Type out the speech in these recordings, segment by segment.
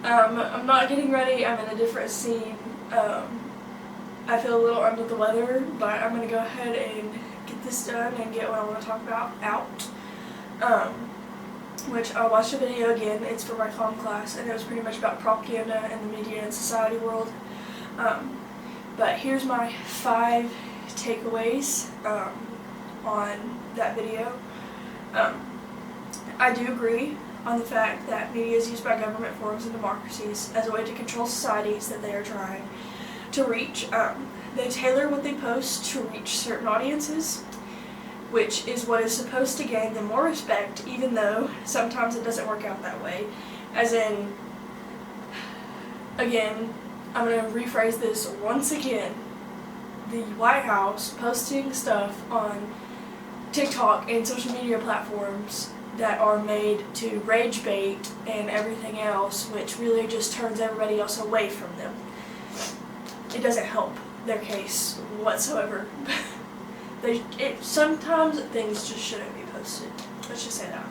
I'm not getting ready. I'm in a different scene. I feel a little under the weather, but I'm going to go ahead and get this done and get what I want to talk about out. Which I watched a video again. It's for my comm class, and it was pretty much about propaganda and the media and society world. But here's my 5 takeaways on that video. I do agree on the fact that media is used by government forms and democracies as a way to control societies that they are trying to reach. They tailor what they post to reach certain audiences, which is what is supposed to gain them more respect, even though sometimes it doesn't work out that way. As in, again, I'm going to rephrase this once again. The White House posting stuff on TikTok and social media platforms that are made to rage bait and everything else, which really just turns everybody else away from them. It doesn't help their case whatsoever. Sometimes things just shouldn't be posted. Let's just say that.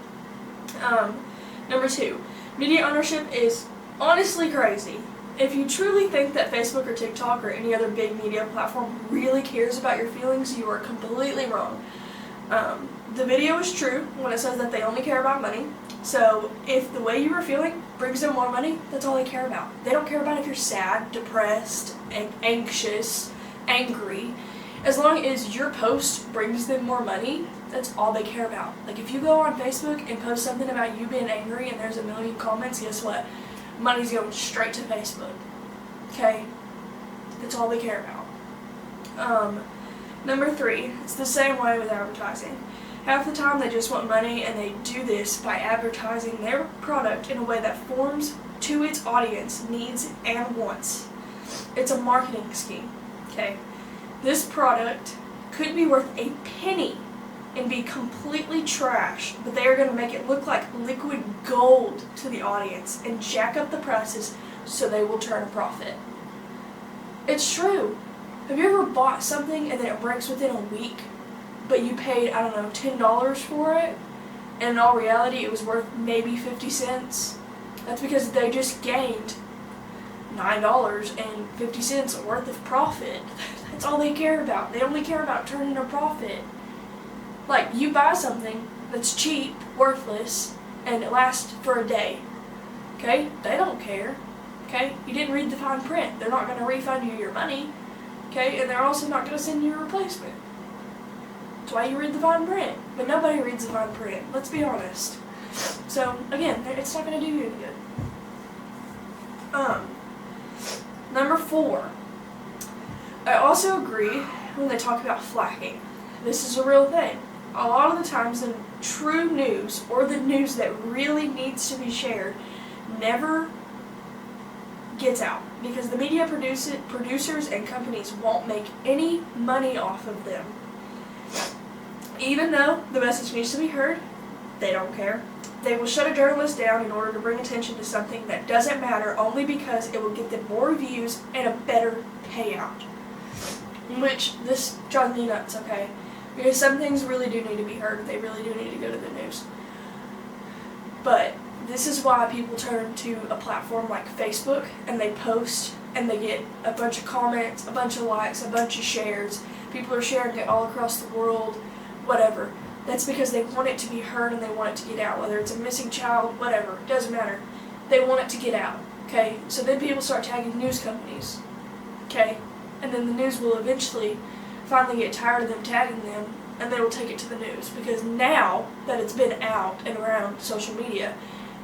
Number 2, media ownership is honestly crazy. If you truly think that Facebook or TikTok or any other big media platform really cares about your feelings, you are completely wrong. The video is true when it says that they only care about money. So if the way you are feeling brings them more money, that's all they care about. They don't care about if you're sad, depressed, anxious, angry. As long as your post brings them more money, that's all they care about. Like if you go on Facebook and post something about you being angry and there's a million comments, guess what? Money's going straight to Facebook. Okay? That's all they care about. Number 3, it's the same way with advertising. Half the time they just want money, and they do this by advertising their product in a way that forms to its audience needs and wants. It's a marketing scheme. Okay? This product could be worth a penny and be completely trash, but they are going to make it look like liquid gold to the audience and jack up the prices so they will turn a profit. It's true. Have you ever bought something and then it breaks within a week, but you paid, I don't know, $10 for it, and in all reality it was worth maybe 50 cents? That's because they just gained $9.50 worth of profit. That's all they care about. They only care about turning a profit. Like, you buy something that's cheap, worthless, and it lasts for a day. Okay? They don't care. Okay? You didn't read the fine print. They're not going to refund you your money. Okay? And they're also not going to send you a replacement. That's why you read the fine print. But nobody reads the fine print. Let's be honest. So, again, it's not going to do you any good. Number 4. I also agree when they talk about flacking. This is a real thing. A lot of the times the true news, or the news that really needs to be shared, never gets out because the media producers and companies won't make any money off of them. Even though the message needs to be heard, they don't care. They will shut a journalist down in order to bring attention to something that doesn't matter only because it will get them more views and a better payout. Which, this drives me nuts, okay? Because some things really do need to be heard. They really do need to go to the news. But this is why people turn to a platform like Facebook and they post and they get a bunch of comments, a bunch of likes, a bunch of shares. People are sharing it all across the world, whatever. That's because they want it to be heard and they want it to get out. Whether it's a missing child, whatever, it doesn't matter. They want it to get out, okay? So then people start tagging news companies, okay? And then the news will eventually finally get tired of them tagging them, and they will take it to the news. Because now that it's been out and around social media,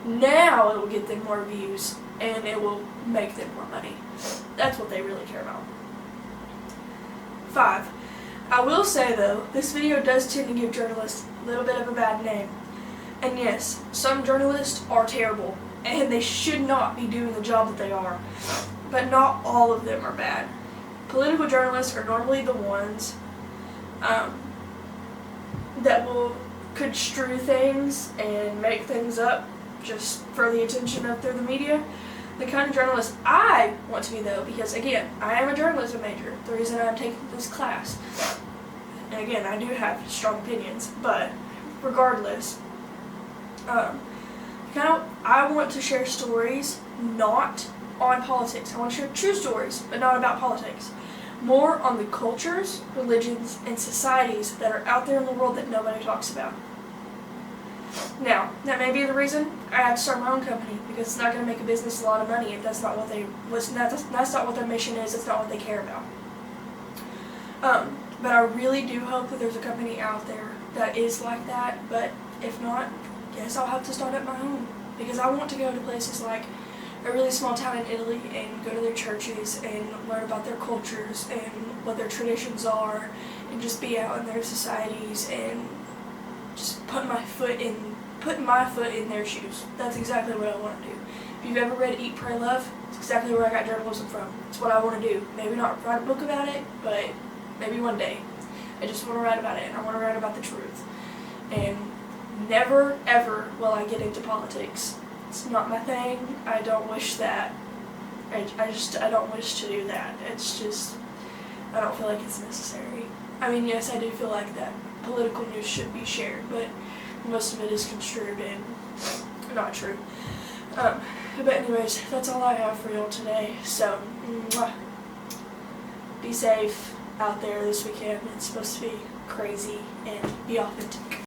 now it will get them more views, and it will make them more money. That's what they really care about. 5. I will say though, this video does tend to give journalists a little bit of a bad name. And yes, some journalists are terrible, and they should not be doing the job that they are. But not all of them are bad. Political journalists are normally the ones that will construe things and make things up just for the attention of through the media. The kind of journalist I want to be though, because again, I am a journalism major, the reason I'm taking this class. And again, I do have strong opinions, but regardless, I want to share stories not on politics. I want to share true stories, but not about politics. More on the cultures, religions, and societies that are out there in the world that nobody talks about. Now, that may be the reason I have to start my own company, because it's not going to make a business a lot of money if that's not what that's not what their mission is. That's not what they care about. But I really do hope that there's a company out there that is like that. But if not, guess I'll have to start up my own, because I want to go to places like a really small town in Italy and go to their churches and learn about their cultures and what their traditions are, and just be out in their societies and just put my foot in their shoes. That's exactly what I want to do. If you've ever read Eat, Pray, Love, it's exactly where I got journalism from. It's what I want to do. Maybe not write a book about it, but maybe one day. I just want to write about it, and I want to write about the truth. And never, ever will I get into politics. It's not my thing. I don't wish that. I don't wish to do that. It's just, I don't feel like it's necessary. I mean, yes, I do feel like that political news should be shared, but most of it is construed and not true. But anyways, that's all I have for y'all today. So, be safe out there this weekend. It's supposed to be crazy, and be authentic.